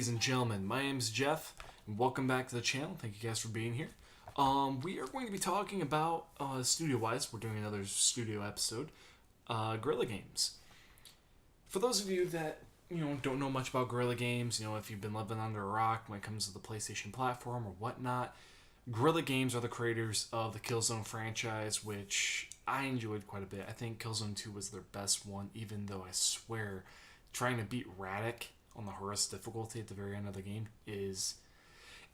Ladies and gentlemen, my name is Jeff, and welcome back to the channel. Thank you guys for being here. We are going to be talking about, studio-wise, we're doing another studio episode, Guerrilla Games. For those of you that, don't know much about Guerrilla Games, if you've been living under a rock when it comes to the PlayStation platform or whatnot, Guerrilla Games are the creators of the Killzone franchise, which I enjoyed quite a bit. I think Killzone 2 was their best one, even though I swear trying to beat Radic on the hardest difficulty at the very end of the game is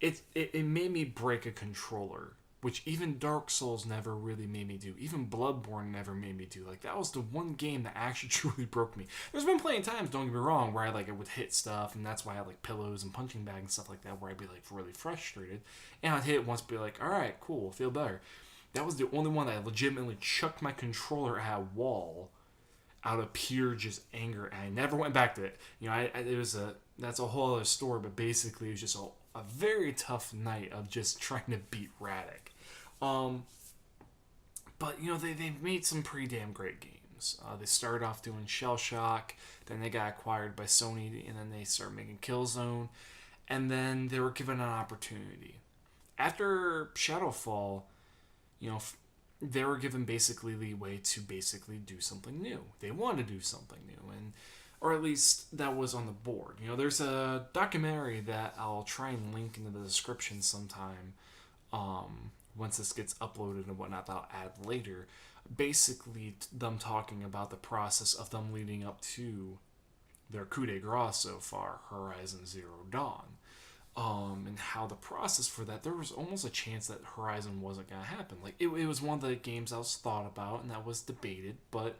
it made me break a controller, which even Dark Souls never really made me do. Even Bloodborne never made me do. Like, that was the one game that actually truly broke me. There's been plenty of times, don't get me wrong, where I would hit stuff, and that's why I had pillows and punching bag and stuff like that, where I'd be really frustrated, and I'd hit it once, be like, all right, cool, feel better. That was the only one that I legitimately chucked my controller at a wall out of pure just anger, and I never went back to it. That's a whole other story, but basically it was just a very tough night of just trying to beat Radic. But they've made some pretty damn great games. They started off doing Shell Shock, then they got acquired by Sony, and then they started making Killzone, and then they were given an opportunity. After Shadowfall, they were given basically leeway to basically do something new. They wanted to do something new, or at least that was on the board. There's a documentary that I'll try and link into the description sometime, once this gets uploaded and whatnot, that I'll add later. Basically, them talking about the process of them leading up to their coup de grace so far, Horizon Zero Dawn. And how the process for that, there was almost a chance that Horizon wasn't going to happen. It was one of the games I was thought about and that was debated, but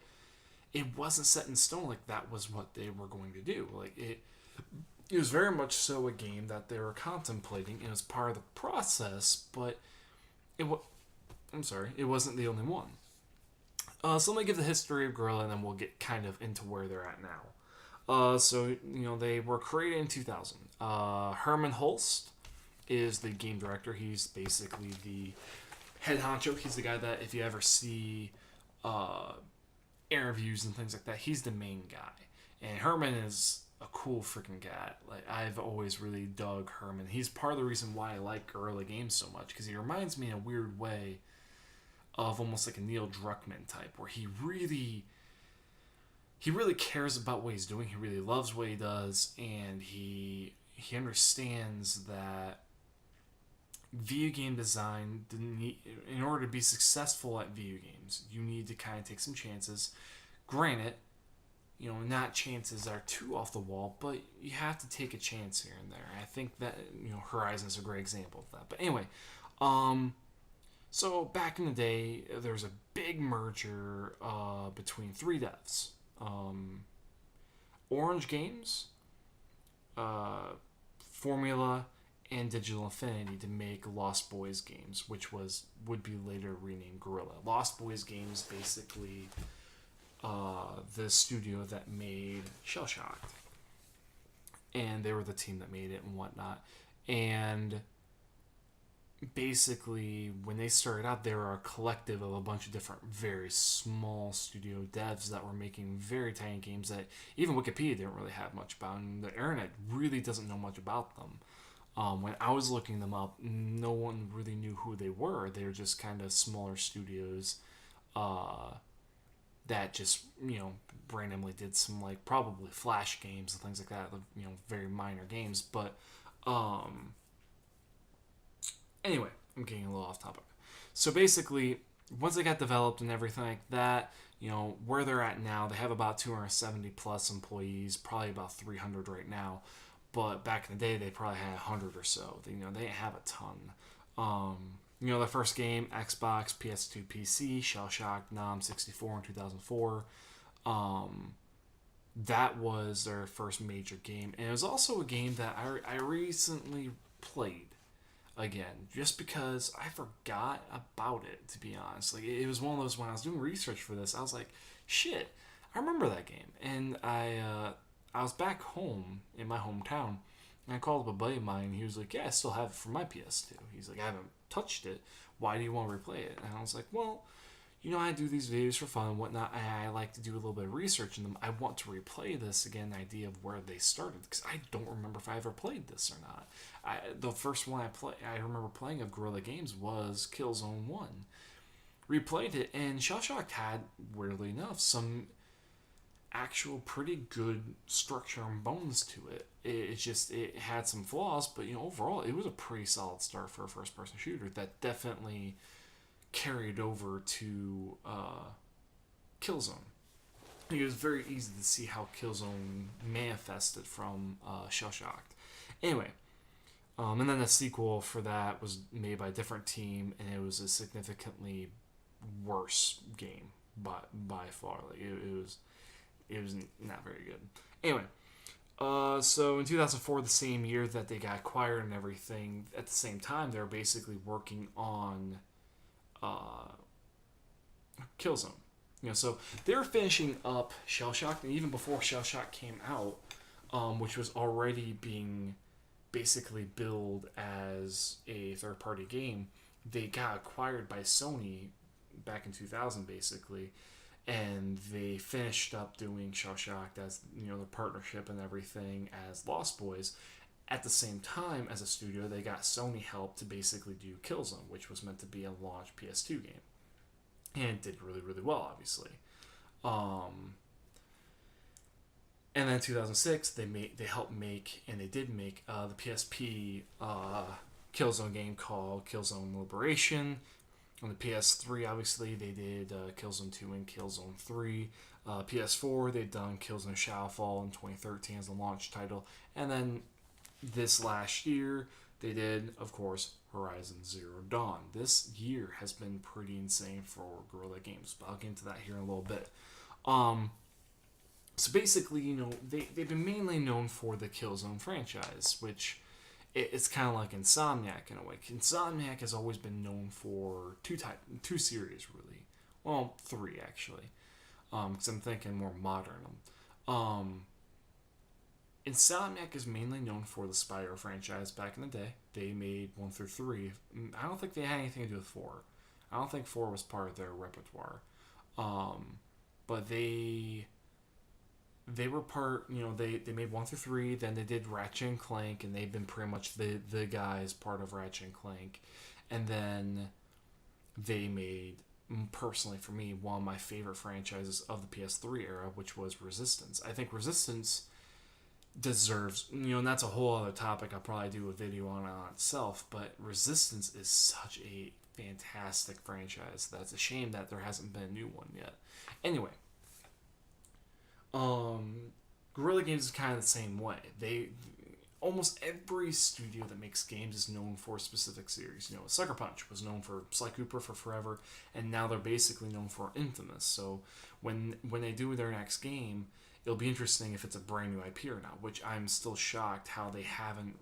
it wasn't set in stone that was what they were going to do. It was very much so a game that they were contemplating, and it was part of the process, but it wasn't the only one. So let me give the history of Guerrilla, and then we'll get kind of into where they're at now. They were created in 2000. Herman Hulst is the game director. He's basically the head honcho. He's the guy that, if you ever see interviews and things like that, he's the main guy. And Herman is a cool freaking guy. I've always really dug Herman. He's part of the reason why I like Guerrilla Games so much, because he reminds me in a weird way of almost like a Neil Druckmann type, where he really cares about what he's doing. He really loves what he does, and he understands that video game design, in order to be successful at video games, you need to kind of take some chances. Granted, not chances are too off the wall, but you have to take a chance here and there. I think that, Horizon is a great example of that. But anyway, so back in the day, there was a big merger between three devs. Orange Games, Formula, and Digital Infinity to make Lost Boys games, which would be later renamed Guerrilla. Lost Boys games, basically, the studio that made Shell Shocked, and they were the team that made it and whatnot. And basically, when they started out, they were a collective of a bunch of different, very small studio devs that were making very tiny games that even Wikipedia didn't really have much about, and the internet really doesn't know much about them. When I was looking them up, no one really knew who they were. They were just kind of smaller studios that just, randomly did some, probably Flash games and things like that, very minor games. But, anyway, I'm getting a little off topic. So basically, once they got developed and everything like that, where they're at now, they have about 270 plus employees, probably about 300 right now. But back in the day, they probably had 100 or so. They didn't have a ton. Their first game, Xbox, PS2, PC, Shell Shock, NOM 64 in 2004. That was their first major game. And it was also a game that I recently played again, just because I forgot about it, to be honest. It was one of those, when I was doing research for this, I was like, shit, I remember that game. And I was back home in my hometown, and I called up a buddy of mine, and he was like, yeah, I still have it for my PS2. He's like, I haven't touched it. Why do you want to replay it? And I was like, well, I do these videos for fun and whatnot. I like to do a little bit of research in them. I want to replay this again, the idea of where they started, because I don't remember if I ever played this or not. The first one I remember playing of Guerrilla Games was Killzone 1. Replayed it, and Shell Shock had, weirdly enough, some actual pretty good structure and bones to it. It had some flaws, but overall it was a pretty solid start for a first-person shooter that definitely carried over to Killzone. It was very easy to see how Killzone manifested from Shell Shocked. Anyway, and then the sequel for that was made by a different team, and it was a significantly worse game by far. Like it was not very good. Anyway, so in 2004, the same year that they got acquired and everything, at the same time they were basically working on Killzone. So they were finishing up Shell Shock, and even before Shell Shock came out, which was already being basically billed as a third-party game, they got acquired by Sony back in 2000, basically, and they finished up doing Shell Shock as the partnership and everything as Lost Boys. At the same time, as a studio, they got Sony help to basically do Killzone, which was meant to be a launch PS2 game, and it did really, really well, obviously. And then 2006, they helped make, and they did make the PSP Killzone game called Killzone Liberation. On the PS3, obviously, they did Killzone 2 and Killzone 3. PS4, they'd done Killzone Shadowfall in 2013 as the launch title. And then this last year, they did, of course, Horizon Zero Dawn. This year has been pretty insane for Guerrilla Games, but I'll get into that here in a little bit. So basically, they've been mainly known for the Killzone franchise, which it's kind of like Insomniac in a way. Insomniac has always been known for two series, really. Well, three, actually. Because I'm thinking more modern. Insomniac is mainly known for the Spyro franchise back in the day. They made 1 through 3. I don't think they had anything to do with 4. I don't think 4 was part of their repertoire. But they were part, they made 1 through 3, then they did Ratchet and Clank, and they've been pretty much the guys part of Ratchet and Clank. And then they made, personally for me, one of my favorite franchises of the PS3 era, which was Resistance. I think Resistance deserves, and that's a whole other topic. I'll probably do a video on itself, but Resistance is such a fantastic franchise that's a shame that there hasn't been a new one yet. Anyway, Guerrilla Games is kind of the same way. Almost every studio that makes games is known for a specific series. Sucker Punch was known for Sly Cooper for forever, and now they're basically known for Infamous. So when they do their next game, it'll be interesting if it's a brand new IP or not, which I'm still shocked how they haven't,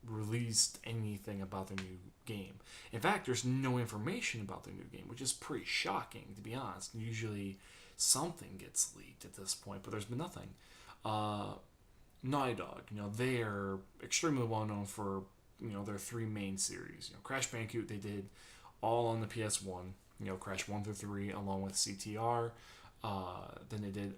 released anything about the new game. In fact, there's no information about the new game, which is pretty shocking, to be honest. Usually something gets leaked at this point, but there's been nothing. Naughty Dog, they are extremely well known for, their 3 main series. Crash Bandicoot, they did all on the PS1, Crash 1 through 3 along with CTR. Then they did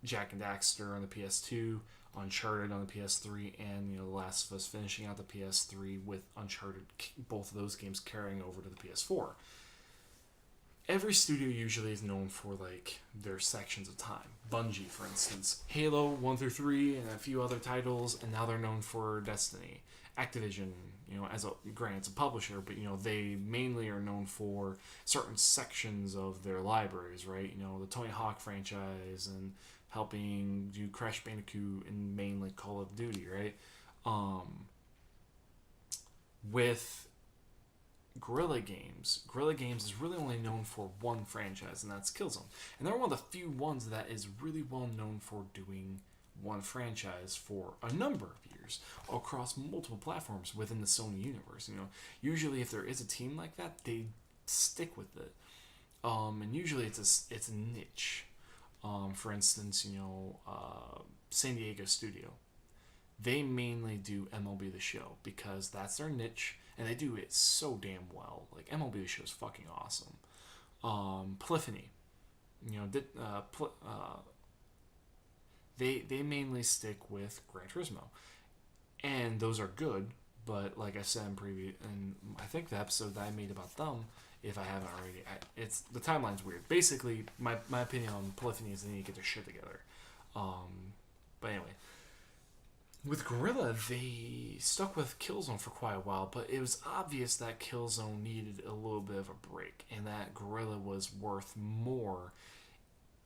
Jak and Daxter on the PS2, Uncharted on the PS3, and The Last of Us finishing out the PS3 with Uncharted, both of those games carrying over to the PS4. Every studio usually is known for their sections of time. Bungie, for instance, Halo 1 through 3 and a few other titles, and now they're known for Destiny. Activision, granted it's a publisher, but they mainly are known for certain sections of their libraries, right? The Tony Hawk franchise and helping do Crash Bandicoot and mainly Call of Duty, right? With Guerrilla Games is really only known for one franchise, and that's Killzone. And they're one of the few ones that is really well known for doing one franchise for a number of years across multiple platforms within the Sony universe. Usually if there is a team like that, they stick with it. And usually it's a niche. For instance, San Diego studio. They mainly do MLB The Show because that's their niche, and they do it so damn well. MLB The Show is fucking awesome. Polyphony. You know, they mainly stick with Gran Turismo, and those are good. But like I said in previous, and I think the episode that I made about them, if I haven't already, it's the timeline's weird. Basically, my opinion on Polyphony is they need to get their shit together. But anyway, with Guerrilla, they stuck with Killzone for quite a while, but it was obvious that Killzone needed a little bit of a break, and that Guerrilla was worth more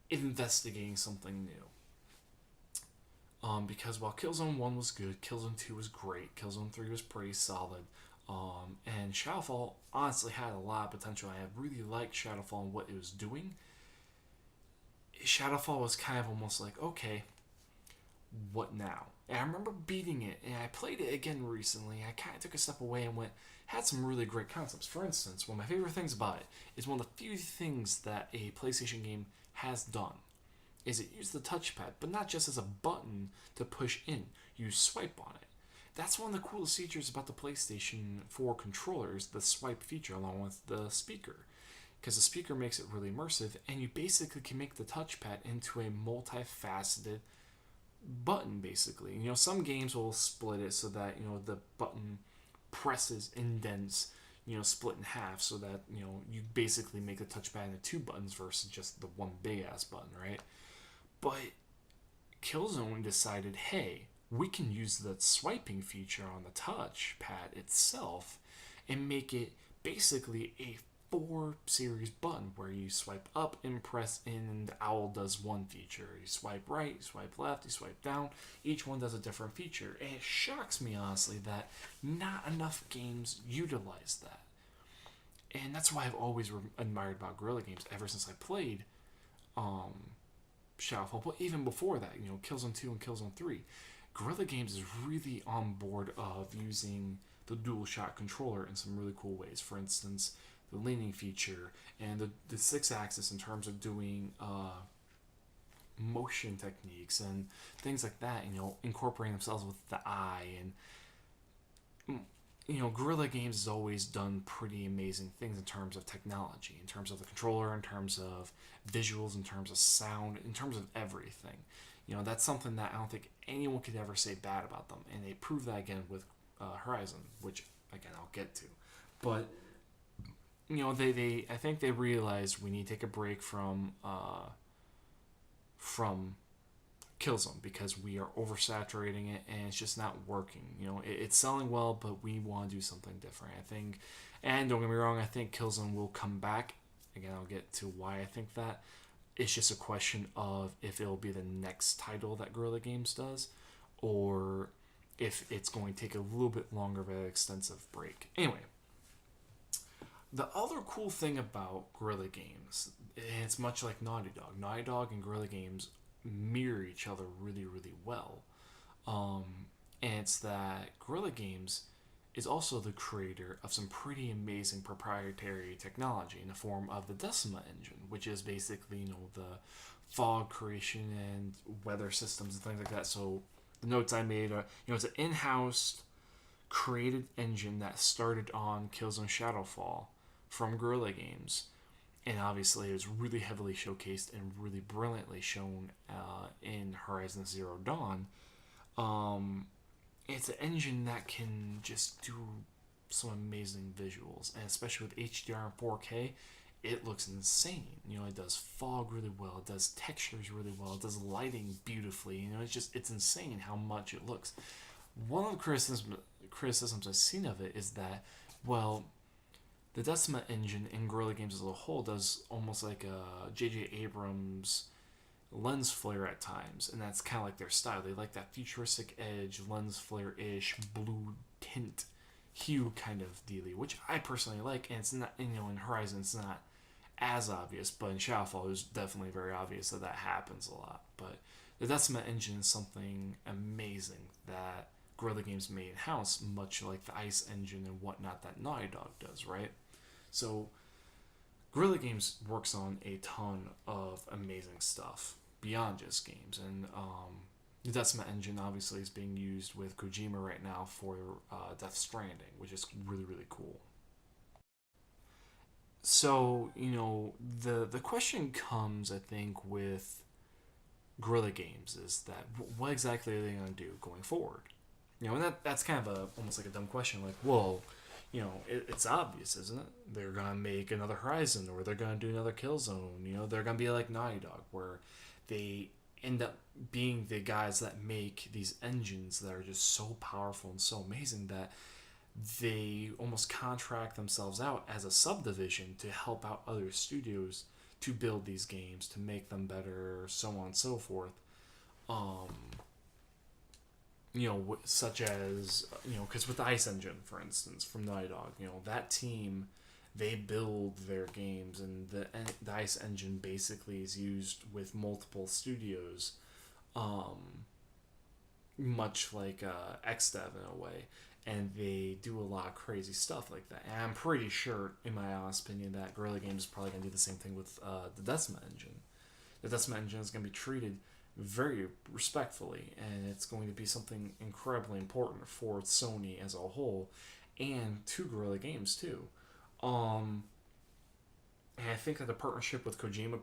investigating something new. Because while Killzone 1 was good, Killzone 2 was great, Killzone 3 was pretty solid, and Shadowfall honestly had a lot of potential. I really liked Shadowfall and what it was doing. Shadowfall was kind of almost like, okay, what now? And I remember beating it, and I played it again recently. I kind of took a step away and had some really great concepts. For instance, one of my favorite things about it is one of the few things that a PlayStation game has done is it used the touchpad, but not just as a button to push in. You swipe on it. That's one of the coolest features about the PlayStation 4 controllers, the swipe feature along with the speaker. Because the speaker makes it really immersive, and you basically can make the touchpad into a multifaceted button, basically. You know, some games will split it so that, you know, the button presses, indents, you know, split in half so that, you know, you basically make the touchpad into two buttons versus just the one big ass button, right? But Killzone decided, hey, we can use the swiping feature on the touchpad itself and make it basically a 4-series button where you swipe up and press in, and the owl does one feature. You swipe right, you swipe left, you swipe down. Each one does a different feature. And it shocks me, honestly, that not enough games utilize that. And that's why I've always admired about Guerrilla games ever since I played Shadowfall. But even before that, you know, Killzone 2 and Killzone 3, Guerrilla Games is really on board of using the DualShock controller in some really cool ways. For instance, the leaning feature and the 6-axis in terms of doing motion techniques and things like that, you know, incorporating themselves with the eye. And you know, Guerrilla Games has always done pretty amazing things in terms of technology, in terms of the controller, in terms of visuals, in terms of sound, in terms of everything. You know, that's something that I don't think anyone could ever say bad about them, and they proved that again with Horizon, which again I'll get to. But you know, they I think they realized we need to take a break from Killzone because we are oversaturating it and it's just not working. You know, it's selling well, but we want to do something different, I think. And don't get me wrong, I think Killzone will come back. Again, I'll get to why I think that. It's just a question of if it'll be the next title that Guerrilla Games does, or if it's going to take a little bit longer of an extensive break. Anyway, the other cool thing about Guerrilla Games, it's much like Naughty Dog. Naughty Dog and Guerrilla Games mirror each other really, really well. And it's that Guerrilla Games is also the creator of some pretty amazing proprietary technology in the form of the Decima engine, which is basically, you know, the fog creation and weather systems and things like that. So the notes I made are, you know, it's an in-house created engine that started on Killzone Shadowfall from Guerrilla Games. And obviously it was really heavily showcased and really brilliantly shown in Horizon Zero Dawn. It's an engine that can just do some amazing visuals, and especially with HDR and 4K, it looks insane. You know, it does fog really well, it does textures really well, it does lighting beautifully. You know, it's insane how much it looks. One of the criticisms I've seen of it is that, well, the Decima engine in Guerrilla Games as a whole does almost like a J.J. Abrams lens flare at times, and that's kind of like their style. They like that futuristic edge, lens flare-ish, blue tint hue kind of dealy, which I personally like. And it's not, you know, in Horizon it's not as obvious, but in Shadowfall it was definitely very obvious that happens a lot. But the Decima engine is something amazing that Guerrilla Games made in-house, much like the Ice engine and whatnot that Naughty Dog does, right? So Guerrilla Games works on a ton of amazing stuff beyond just games, and the Decima engine obviously is being used with Kojima right now for Death Stranding, which is really, really cool. So, the question comes, I think, with Guerrilla Games is that what exactly are they going to do going forward? And that's kind of almost like a dumb question. Like, well, it's obvious, isn't it? They're gonna make another Horizon, or they're gonna do another Killzone. They're gonna be like Naughty Dog, where they end up being the guys that make these engines that are just so powerful and so amazing that they almost contract themselves out as a subdivision to help out other studios to build these games, to make them better, so on and so forth. Um, such as, because with the Ice Engine, for instance, from Naughty Dog, that team, they build their games, and the Ice Engine basically is used with multiple studios, much like XDev in a way, and they do a lot of crazy stuff like that. And I'm pretty sure, in my honest opinion, that Guerrilla Games is probably going to do the same thing with the Decima engine. The Decima engine is going to be treated very respectfully, and it's going to be something incredibly important for Sony as a whole, and to Guerrilla Games too. Um, and I think that the partnership with Kojima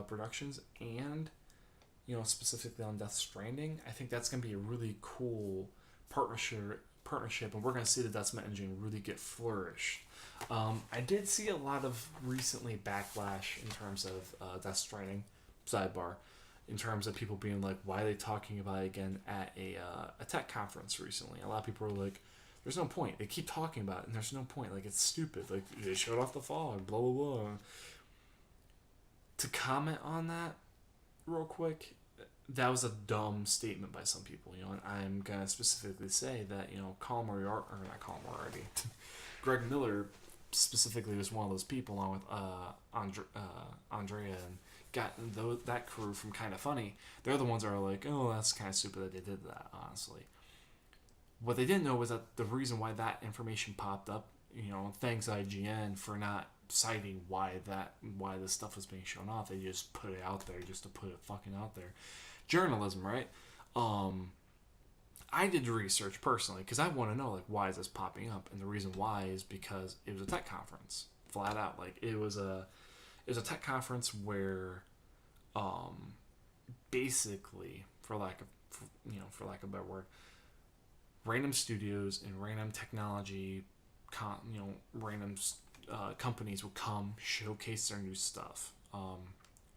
Productions and specifically on Death Stranding, I think that's going to be a really cool partnership, and we're going to see the Decima engine really get flourished. I did see a lot of recently backlash in terms of Death Stranding, sidebar, in terms of people being like, why are they talking about it again at a tech conference recently? A lot of people were like, there's no point. They keep talking about it, and there's no point. Like, it's stupid. Like, they showed off the fog, blah, blah, blah. To comment on that real quick, that was a dumb statement by some people, and I'm going to specifically say that, Colin Moriarty, or not Colin Moriarty, Greg Miller specifically was one of those people, along with Andrea and that crew from Kind of Funny. They're the ones that are like, oh, that's kind of stupid that they did that, honestly. What they didn't know was that the reason why that information popped up, thanks IGN for not citing why this stuff was being shown off. They just put it out there just to put it fucking out there. Journalism, right? I did research personally because I want to know, like, why is this popping up, and the reason why is because it was a tech conference, flat out. Like, it was a tech conference where, basically, for lack of a better word, random studios and random technology, random companies would come showcase their new stuff.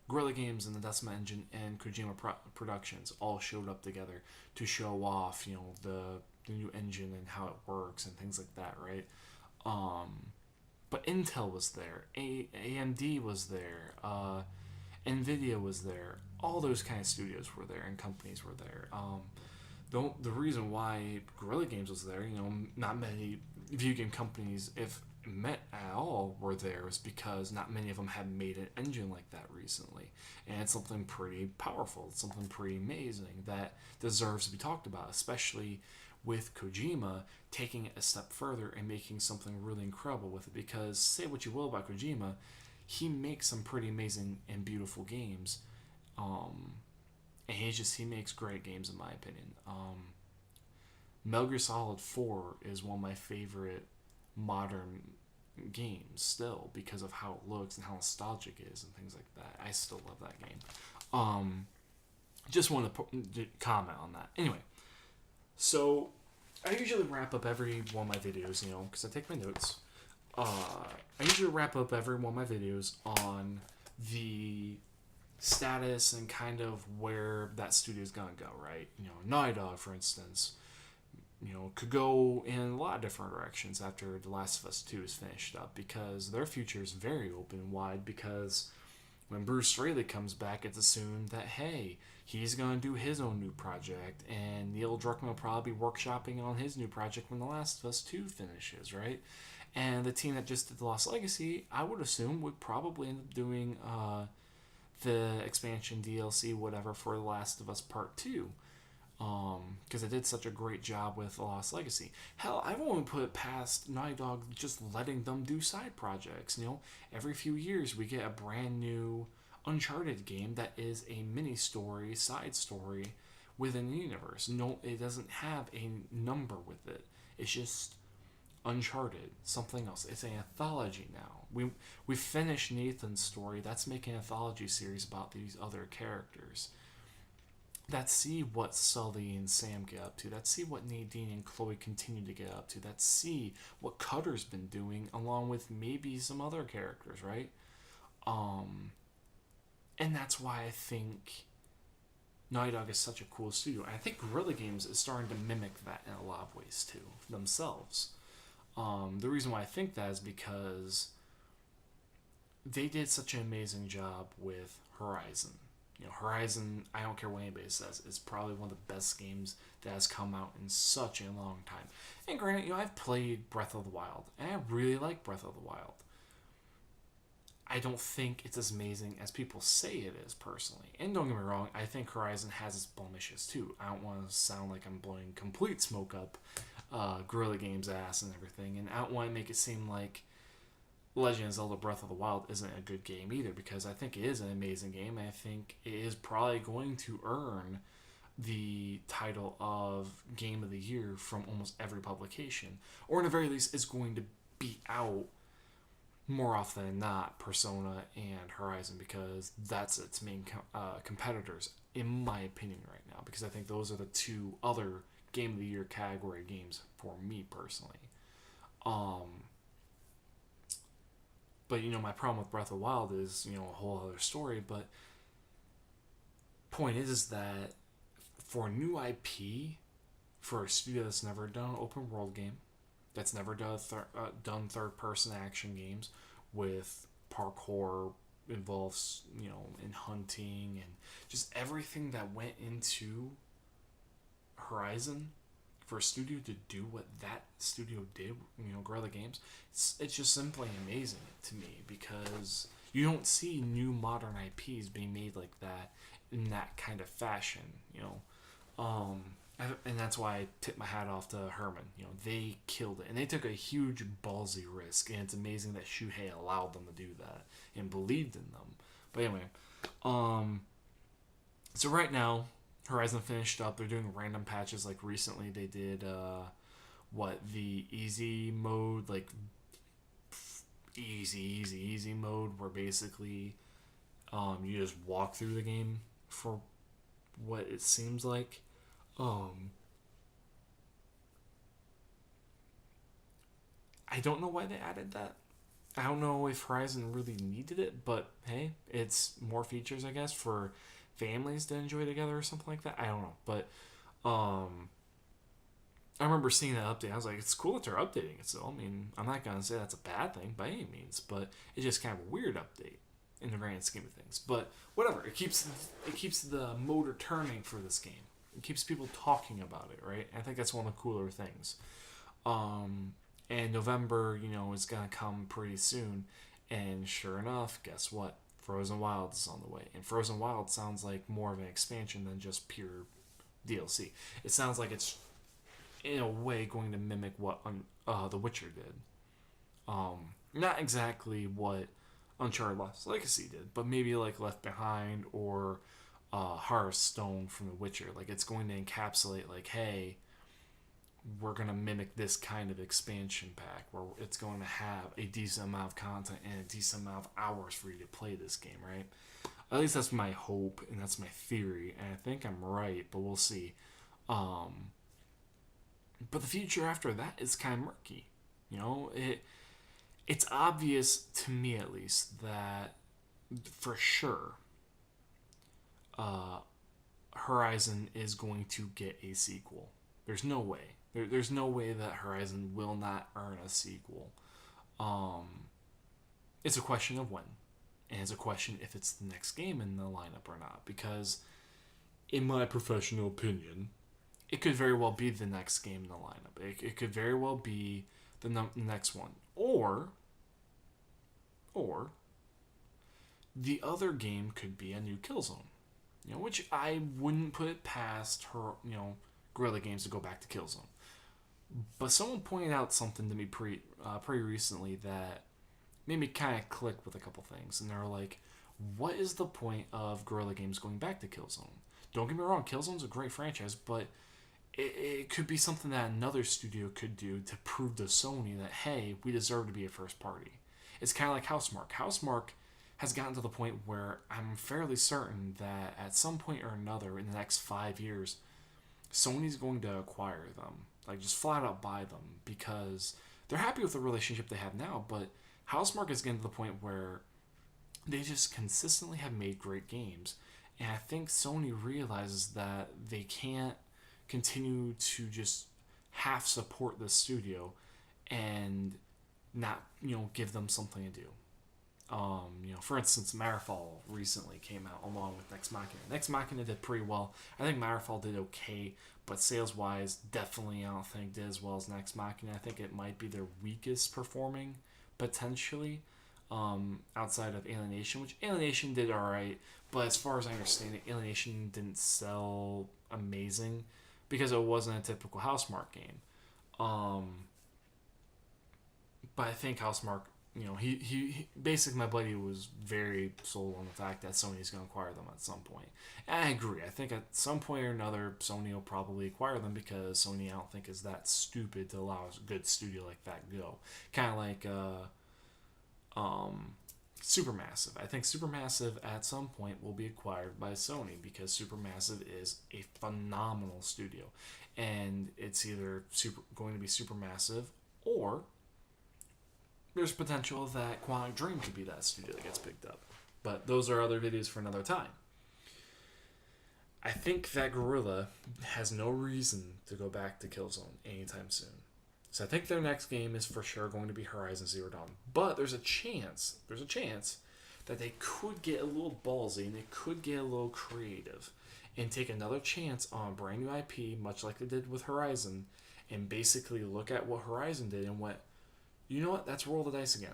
Guerrilla Games and the Decima Engine and Kojima Productions all showed up together to show off, the new engine and how it works and things like that, right? But Intel was there, AMD was there, Nvidia was there. All those kind of studios were there and companies were there. The reason why Guerrilla Games was there, not many video game companies, if met at all, were there, is because not many of them had made an engine like that recently, and it's something pretty powerful. It's something pretty amazing that deserves to be talked about, especially with Kojima taking it a step further and making something really incredible with it. Because say what you will about Kojima, he makes some pretty amazing and beautiful games, and he makes great games in my opinion. Metal Gear Solid 4 is one of my favorite modern games still, because of how it looks and how nostalgic it is and things like that. I still love that game. Just want to comment on that. Anyway, so I usually wrap up every one of my videos, because I take my notes. I usually wrap up every one of my videos on the status and kind of where that studio is gonna go, right? Naughty Dog, for instance, could go in a lot of different directions after The Last of Us 2 is finished up, because their future is very open and wide, because when Bruce Straley comes back, it's assumed that, hey, he's going to do his own new project, and Neil Druckmann will probably be workshopping on his new project when The Last of Us 2 finishes, right? And the team that just did The Lost Legacy, I would assume, would probably end up doing the expansion, DLC, whatever, for The Last of Us Part 2. Because it did such a great job with The Lost Legacy. Hell, I won't put it past Naughty Dog just letting them do side projects. Every few years we get a brand new Uncharted game that is a mini story, side story within the universe. No, it doesn't have a number with it. It's just Uncharted, something else. It's an anthology now. We finished Nathan's story. Let's make an anthology series about these other characters. Let's see what Sully and Sam get up to. Let's see what Nadine and Chloe continue to get up to. Let's see what Cutter's been doing, along with maybe some other characters, right? And that's why I think Naughty Dog is such a cool studio. And I think Guerrilla Games is starting to mimic that in a lot of ways too, themselves. The reason why I think that is because they did such an amazing job with Horizon. Horizon, I don't care what anybody says, is probably one of the best games that has come out in such a long time. And granted, I've played Breath of the Wild, and I really like Breath of the Wild. I don't think it's as amazing as people say it is, personally. And don't get me wrong, I think Horizon has its blemishes too. I don't want to sound like I'm blowing complete smoke up Guerrilla Games' ass and everything, and I don't want to make it seem like Legend of Zelda Breath of the Wild isn't a good game either, because I think it is an amazing game, and I think it is probably going to earn the title of Game of the Year from almost every publication. Or in the very least, it's going to beat out, more often than not, Persona and Horizon, because that's its main competitors, in my opinion, right now, because I think those are the two other Game of the Year category games for me, personally. But, my problem with Breath of the Wild is, a whole other story. But point is that for a new IP, for a studio that's never done an open world game, that's never done third-person action games with parkour involves, in hunting and just everything that went into Horizon, for a studio to do what that studio did, Guerrilla Games, it's just simply amazing to me, because you don't see new modern IPs being made like that in that kind of fashion, and that's why I tip my hat off to Herman. They killed it, and they took a huge ballsy risk, and it's amazing that Shuhei allowed them to do that and believed in them. But anyway, so right now, Horizon finished up. They're doing random patches. Like recently, they did the easy mode, like easy mode, where basically you just walk through the game for what it seems like. I don't know why they added that. I don't know if Horizon really needed it, but hey, it's more features, I guess, for families to enjoy together or something like that. I don't know, but I remember seeing that update. I was like, it's cool that they're updating it. So I mean, I'm not gonna say that's a bad thing by any means, but it's just kind of a weird update in the grand scheme of things. But whatever, it keeps the motor turning for this game. It keeps people talking about it, right? And I think that's one of the cooler things. And November, is gonna come pretty soon, and sure enough, guess what? Frozen Wilds is on the way. And Frozen Wild sounds like more of an expansion than just pure DLC. It sounds like it's, in a way, going to mimic what The Witcher did. Not exactly what Uncharted Lost Legacy did, but maybe like Left Behind or Hearthstone from The Witcher. Like, it's going to encapsulate, like, hey, we're going to mimic this kind of expansion pack where it's going to have a decent amount of content and a decent amount of hours for you to play this game, right? At least that's my hope and that's my theory, and I think I'm right, but we'll see. But the future after that is kind of murky. It's obvious to me, at least, that for sure Horizon is going to get a sequel. There's no way. There's no way that Horizon will not earn a sequel. It's a question of when. And it's a question if it's the next game in the lineup or not. Because, in my professional opinion, it could very well be the next game in the lineup. It could very well be the next one. Or the other game could be a new Killzone. Which I wouldn't put it past her, Guerrilla Games to go back to Killzone. But someone pointed out something to me pretty recently that made me kind of click with a couple things. And they were like, what is the point of Guerrilla Games going back to Killzone? Don't get me wrong, Killzone's a great franchise, but it could be something that another studio could do to prove to Sony that, hey, we deserve to be a first party. It's kind of like Housemarque. Housemarque has gotten to the point where I'm fairly certain that at some point or another in the next 5 years, Sony's going to acquire them. Like, just flat out buy them, because they're happy with the relationship they have now, but Housemarque is getting to the point where they just consistently have made great games. And I think Sony realizes that they can't continue to just half support the studio and not, give them something to do. For instance, Marefall recently came out along with Nex Machina. Nex Machina did pretty well. I think Marefall did okay, but sales-wise, definitely I don't think did as well as Nex Machina. I think it might be their weakest performing, potentially, outside of Alienation, which Alienation did alright, but as far as I understand it, Alienation didn't sell amazing because it wasn't a typical Housemarque game. But I think Housemarque, he basically, my buddy was very sold on the fact that Sony's going to acquire them at some point. And I agree. I think at some point or another, Sony will probably acquire them, because Sony, I don't think, is that stupid to allow a good studio like that go. Kind of like Supermassive. I think Supermassive at some point will be acquired by Sony, because Supermassive is a phenomenal studio. And it's either going to be Supermassive, or there's potential that Quantic Dream could be that studio that gets picked up. But those are other videos for another time. I think that Guerrilla has no reason to go back to Killzone anytime soon. So I think their next game is for sure going to be Horizon Zero Dawn. But there's a chance that they could get a little ballsy and they could get a little creative and take another chance on a brand new IP, much like they did with Horizon, and basically look at what Horizon did and went, you know what, let's roll the dice again.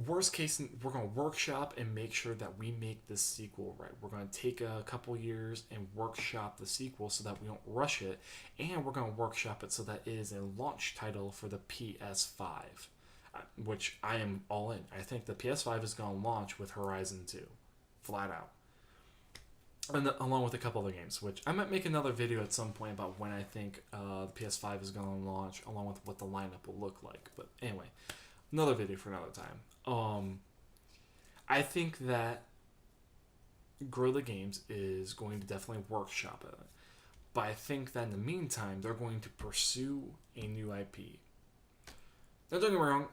Worst case, we're going to workshop and make sure that we make this sequel right. We're going to take a couple years and workshop the sequel so that we don't rush it, and we're going to workshop it so that it is a launch title for the PS5, which I am all in. I think the PS5 is going to launch with Horizon 2, flat out. And along with a couple other games, which I might make another video at some point about when I think the PS5 is going to launch, along with what the lineup will look like. But anyway, another video for another time. I think that Guerrilla Games is going to definitely workshop it. But I think that in the meantime, they're going to pursue a new IP. Now, don't get me wrong,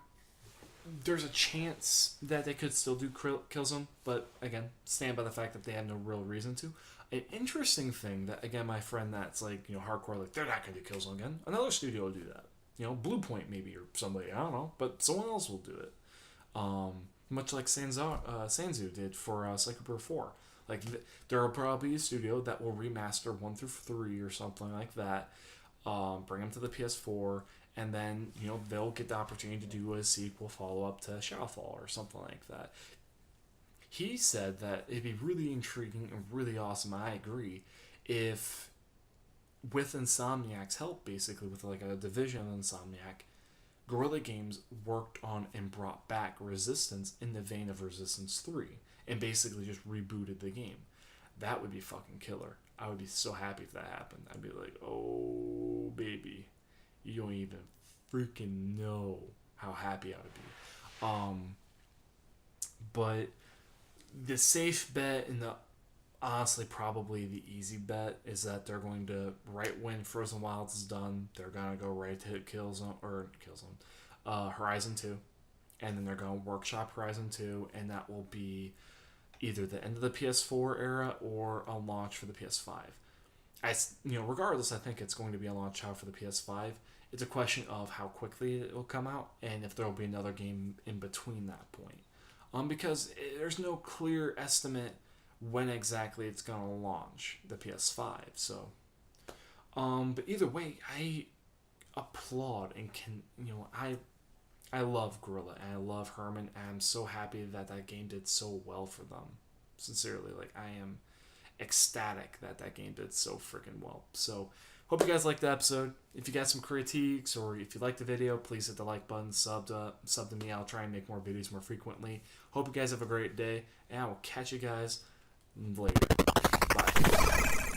there's a chance that they could still do Killzone, but again, stand by the fact that they have no real reason to. An interesting thing that, again, my friend that's like, hardcore, like, they're not going to do Killzone again. Another studio will do that. Bluepoint maybe, or somebody, I don't know, but someone else will do it. Much like Sanzu did for Psychopur 4. Like, there will probably be a studio that will remaster 1 through 3 or something like that, bring them to the PS4, and then, they'll get the opportunity to do a sequel follow-up to Shadowfall or something like that. He said that it'd be really intriguing and really awesome, and I agree, if, with Insomniac's help, basically, with like a division of Insomniac, Guerrilla Games worked on and brought back Resistance in the vein of Resistance 3, and basically just rebooted the game. That would be fucking killer. I would be so happy if that happened. I'd be like, oh, baby. You don't even freaking know how happy I would be. But the safe bet and the honestly probably the easy bet is that they're going to, right when Frozen Wilds is done, they're going to go right to Horizon 2. And then they're going to workshop Horizon 2, and that will be either the end of the PS4 era or a launch for the PS5. Regardless, I think it's going to be a launch out for the PS5. It's a question of how quickly it will come out and if there will be another game in between that point. Because there's no clear estimate when exactly it's going to launch the PS5. So, but either way, I applaud and I love Guerrilla and I love Herman, and I'm so happy that game did so well for them. Sincerely, I am ecstatic that game did so freaking well. So, hope you guys liked the episode. If you got some critiques or if you liked the video, please hit the like button, sub to me. I'll try and make more videos more frequently. Hope you guys have a great day, and I will catch you guys later. Bye.